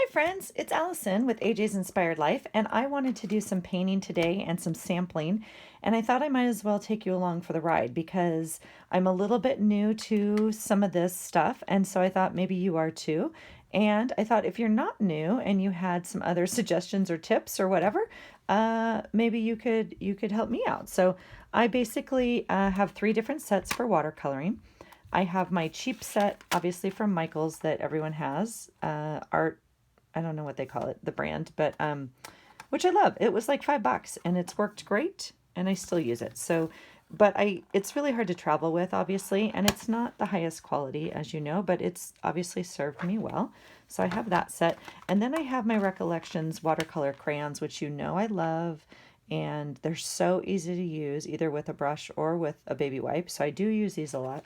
friends, it's Allison with AJ's Inspired Life, and I wanted to do some painting today and some sampling, and I thought I might as well take you along for the ride because I'm a little bit new to some of this stuff, and so I thought maybe you are too. And I thought if you're not new and you had some other suggestions or tips or whatever, maybe you could help me out. So I basically have three different sets for watercoloring. I have my cheap set, obviously from Michaels that everyone has. Art, I don't know what they call it, the brand, but which I love. It was like $5 and it's worked great and I still use it. So, but it's really hard to travel with, obviously, and it's not the highest quality, as you know, but it's obviously served me well. So I have that set. And then I have my Recollections watercolor crayons, which you know I love. And they're so easy to use either with a brush or with a baby wipe. So I do use these a lot.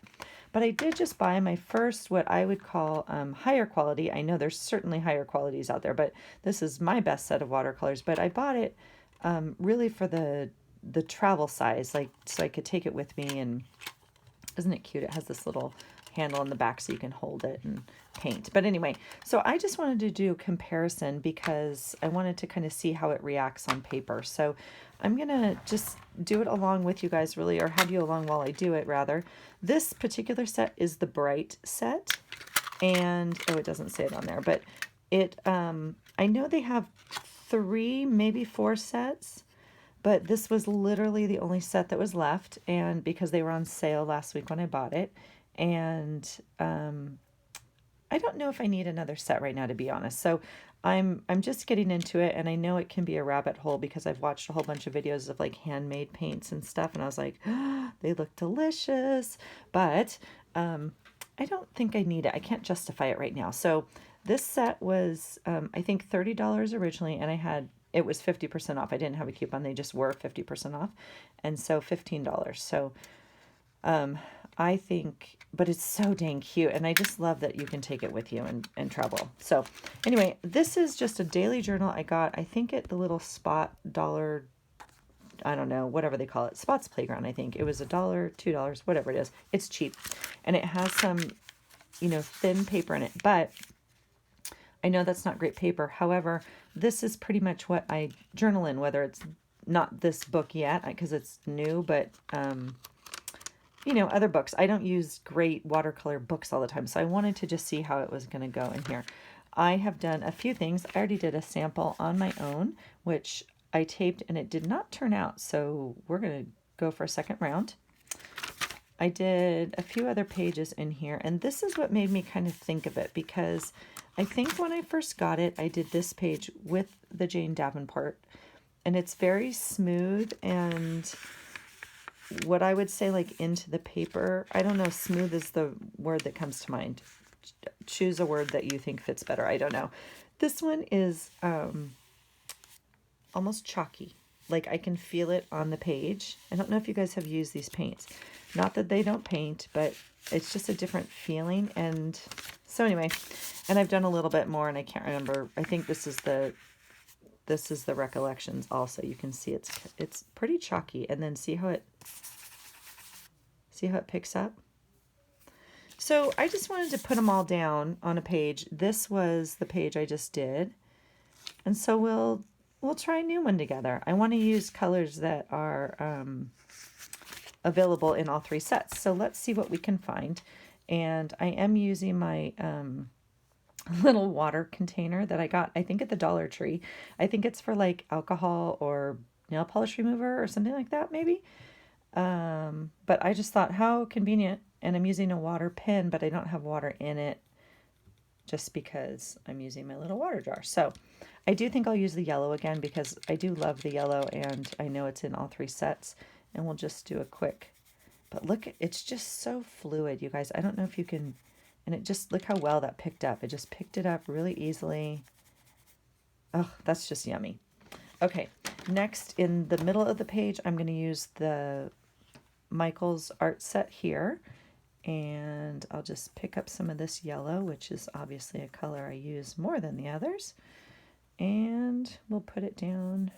But I did just buy my first, what I would call higher quality. I know there's certainly higher qualities out there, but this is my best set of watercolors. But I bought it really for the travel size, like so I could take it with me. And isn't it cute? It has this little handle in the back so you can hold it and paint. But anyway, so I just wanted to do a comparison because I wanted to kind of see how it reacts on paper. So I'm going to just do it along with you guys, really, or have you along while I do it, rather. This particular set is the Bright set. And, oh, it doesn't say it on there, but it, I know they have 3, maybe 4 sets, but this was literally the only set that was left, and because they were on sale last week when I bought it. And I don't know if I need another set right now, to be honest. So I'm just getting into it, and I know it can be a rabbit hole because I've watched a whole bunch of videos of like handmade paints and stuff, and I was like, oh, they look delicious, but I don't think I need it. I can't justify it right now. So this set was I think $30 originally, and it was 50% off. I didn't have a coupon. They just were 50% off, and so $15. So I think, but it's so dang cute, and I just love that you can take it with you and travel. So anyway, this is just a daily journal I got, I think, at the little Spot dollar, I don't know, whatever they call it, Spot's Playground, I think. It was $1, $2, whatever it is. It's cheap, and it has some, thin paper in it, but I know that's not great paper. However, this is pretty much what I journal in, whether it's not this book yet, because it's new, but other books. I don't use great watercolor books all the time, so I wanted to just see how it was going to go in here. I have done a few things. I already did a sample on my own, which I taped, and it did not turn out, so we're going to go for a second round. I did a few other pages in here, and this is what made me kind of think of it, because I think when I first got it, I did this page with the Jane Davenport, and it's very smooth and what I would say, like, into the paper. I don't know, smooth is the word that comes to mind. Choose a word that you think fits better. I don't know. This one is almost chalky. Like, I can feel it on the page. I don't know if you guys have used these paints. Not that they don't paint, but it's just a different feeling. And so anyway, and I've done a little bit more, and I can't remember. I think this is the Recollections also. You can see it's pretty chalky, and then see how it picks up. So I just wanted to put them all down on a page. This was the page I just did, and so we'll try a new one together. I want to use colors that are available in all 3 sets. So let's see what we can find. And I am using my little water container that I got, I think, at the Dollar Tree. I think it's for like alcohol or nail polish remover or something like that, maybe. But I just thought, how convenient. And I'm using a water pen, but I don't have water in it just because I'm using my little water jar. So I do think I'll use the yellow again because I do love the yellow, and I know it's in all 3 sets. And we'll just do a quick, but look, it's just so fluid, you guys. I don't know if you can, and it just, look how well that picked up. It just picked it up really easily. Oh, that's just yummy. Okay, next, in the middle of the page, I'm going to use the Michaels art set here, and I'll just pick up some of this yellow, which is obviously a color I use more than the others, and we'll put it down.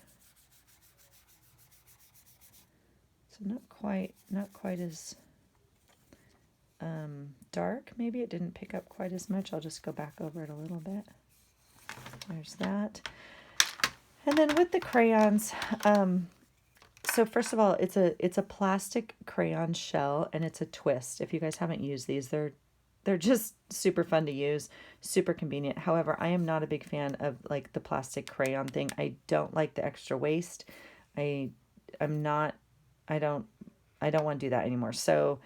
So not quite as dark. Maybe it didn't pick up quite as much. I'll just go back over it a little bit. There's that. And then with the crayons, so first of all, it's a plastic crayon shell and it's a twist. If you guys haven't used these, they're just super fun to use, super convenient. However, I am not a big fan of like the plastic crayon thing. I don't like the extra waste. I I'm not I don't want to do that anymore. So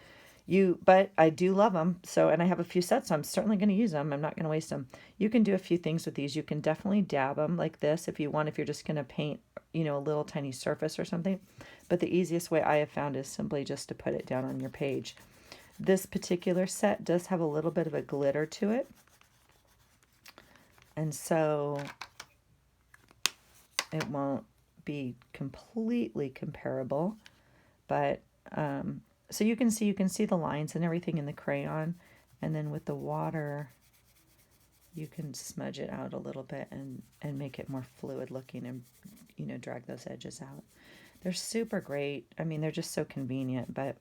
but I do love them. So, and I have a few sets, so I'm certainly going to use them. I'm not going to waste them. You can do a few things with these. You can definitely dab them like this if you want, if you're just going to paint, a little tiny surface or something. But the easiest way I have found is simply just to put it down on your page. This particular set does have a little bit of a glitter to it. And so it won't be completely comparable, but so you can see the lines and everything in the crayon, and then with the water you can smudge it out a little bit and make it more fluid looking, and drag those edges out. They're super great. I mean, they're just so convenient. But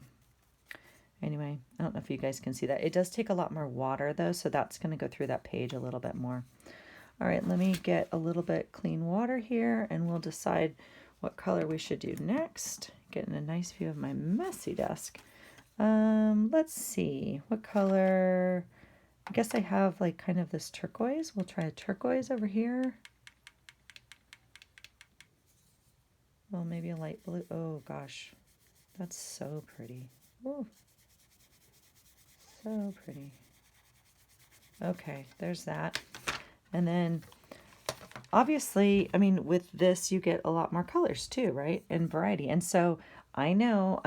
anyway, I don't know if you guys can see that. It does take a lot more water though, so that's going to go through that page a little bit more. All right, let me get a little bit clean water here and we'll decide what color we should do next. Getting a nice view of my messy desk. Let's see, what color? I guess I have like kind of this turquoise. We'll try a turquoise over here. Well, maybe a light blue. Oh gosh, that's so pretty. Ooh, so pretty. Okay, there's that. And then obviously, I mean, with this you get a lot more colors too, right? And variety. And so I know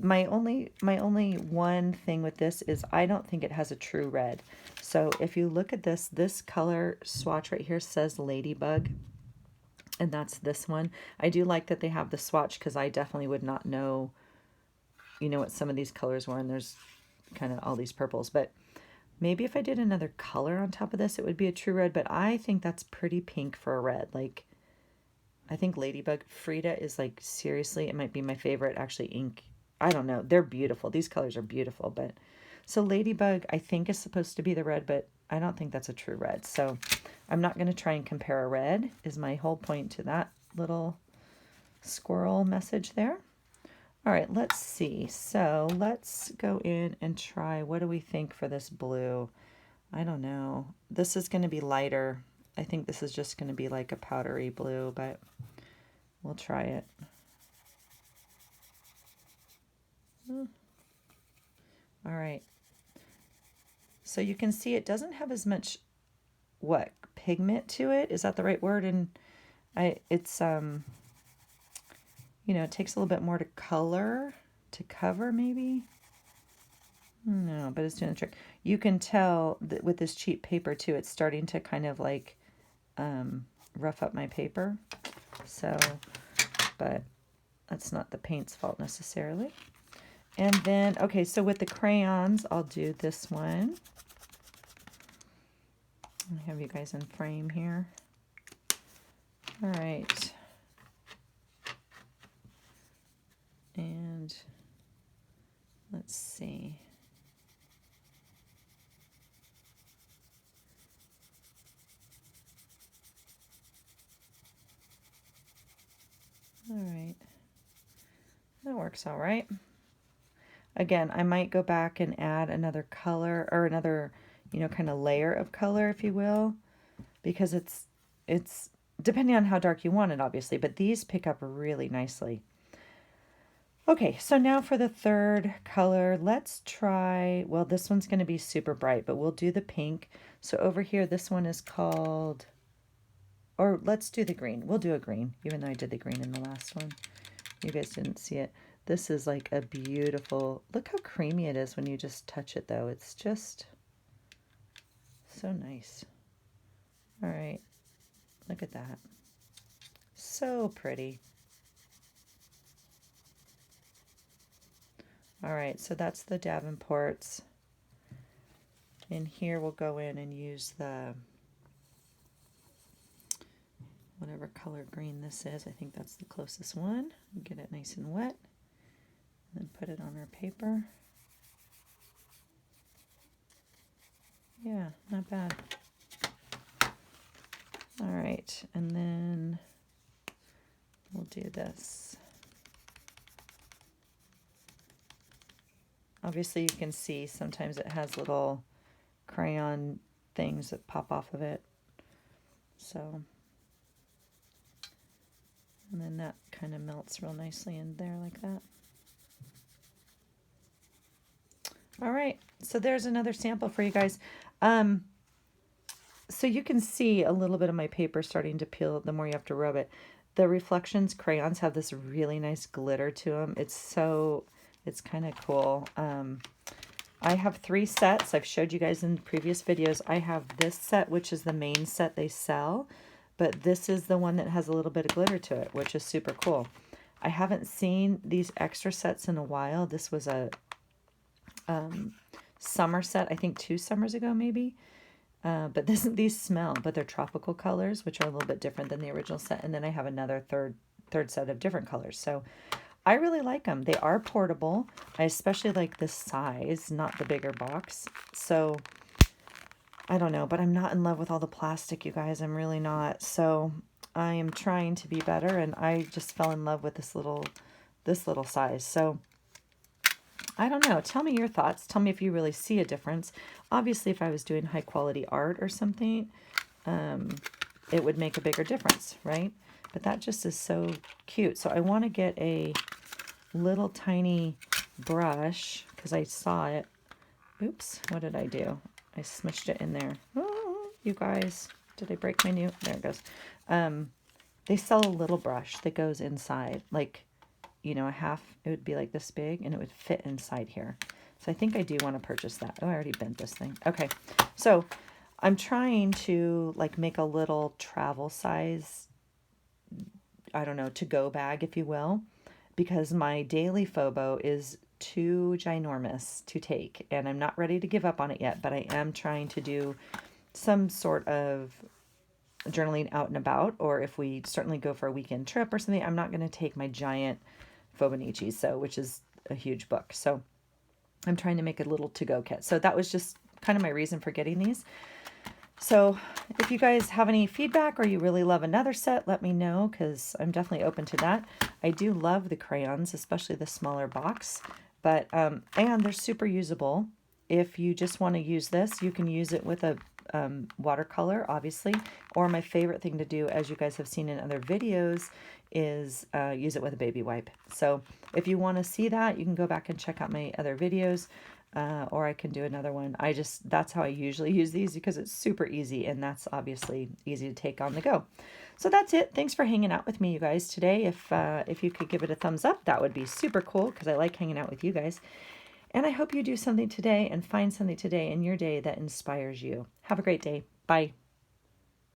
my only one thing with this is I don't think it has a true red. So if you look at this color swatch right here says Ladybug, and that's this one. I do like that they have the swatch because I definitely would not know, what some of these colors were, and there's kind of all these purples. But maybe if I did another color on top of this, it would be a true red, but I think that's pretty pink for a red. Like, I think Ladybug, Frida is like, seriously, it might be my favorite, actually, ink. I don't know. They're beautiful. These colors are beautiful, but so Ladybug, I think, is supposed to be the red, but I don't think that's a true red. So I'm not going to try and compare a red, is my whole point to that little squirrel message there. All right, let's see. So let's go in and try, what do we think for this blue? I don't know. This is going to be lighter. I think this is just going to be like a powdery blue, but we'll try it. All right. So you can see it doesn't have as much, pigment to it? Is that the right word? And it's it takes a little bit more to cover maybe. No, but it's doing the trick. You can tell that with this cheap paper too, it's starting to kind of like rough up my paper. So, but that's not the paint's fault necessarily. And then, okay, so with the crayons, I'll do this one. I have you guys in frame here. All right. And let's see. All right. That works all right. Again, I might go back and add another color or another, kind of layer of color, if you will, because it's depending on how dark you want it, obviously, but these pick up really nicely. Okay, so now for the third color, let's try, well, this one's going to be super bright, but we'll do the pink. So over here, this one is called, or let's do the green. We'll do a green, even though I did the green in the last one. You guys didn't see it. This is like a beautiful, look how creamy it is when you just touch it though. It's just so nice. All right, look at that. So pretty. All right, so that's the Davenports. In here we'll go in and use the, whatever color green this is. I think that's the closest one. Get it nice and wet. And then put it on our paper. Yeah, not bad. right, and then we'll do this. Obviously you can see sometimes it has little crayon things that pop off of it. So, and then that kind of melts real nicely in there like that. All right, so there's another sample for you guys. So you can see a little bit of my paper starting to peel the more you have to rub it. The Reflections crayons have this really nice glitter to them. It's kind of cool. I have 3 sets. I've showed you guys in previous videos. I have this set, which is the main set they sell, but this is the one that has a little bit of glitter to it, which is super cool. I haven't seen these extra sets in a while. This was a summer set, I think 2 summers ago maybe. But these smell, but they're tropical colors, which are a little bit different than the original set. And then I have another third set of different colors. So I really like them. They are portable. I especially like this size, not the bigger box. So I don't know, but I'm not in love with all the plastic, you guys. I'm really not. So I am trying to be better, and I just fell in love with this little size. So I don't know. Tell me your thoughts. Tell me if you really see a difference. Obviously, if I was doing high quality art or something, it would make a bigger difference, right? But that just is so cute. So I want to get a little tiny brush because I saw it. Oops, what did I do? I smushed it in there. Oh, you guys, did I break my new? There it goes. They sell a little brush that goes inside, like, you know, it would be like this big and it would fit inside here. So I think I do want to purchase that. Oh, I already bent this thing. Okay. So I'm trying to like make a little travel size, I don't know, to-go bag, if you will, because my daily fauxbo is too ginormous to take, and I'm not ready to give up on it yet, but I am trying to do some sort of journaling out and about, or if we certainly go for a weekend trip or something, I'm not going to take my giant Fauxbonichi, which is a huge book. So I'm trying to make a little to-go kit. So that was just kind of my reason for getting these. So if you guys have any feedback or you really love another set, let me know, because I'm definitely open to that. I do love the crayons, especially the smaller box, but and they're super usable. If you just want to use this, you can use it with a watercolor, obviously, or my favorite thing to do, as you guys have seen in other videos, is use it with a baby wipe. So if you want to see that, you can go back and check out my other videos, or I can do another one. That's how I usually use these, because it's super easy, and that's obviously easy to take on the go. So that's it. Thanks for hanging out with me, you guys, today. If you could give it a thumbs up, that would be super cool, because I like hanging out with you guys. And I hope you do something today and find something today in your day that inspires you. Have a great day. Bye.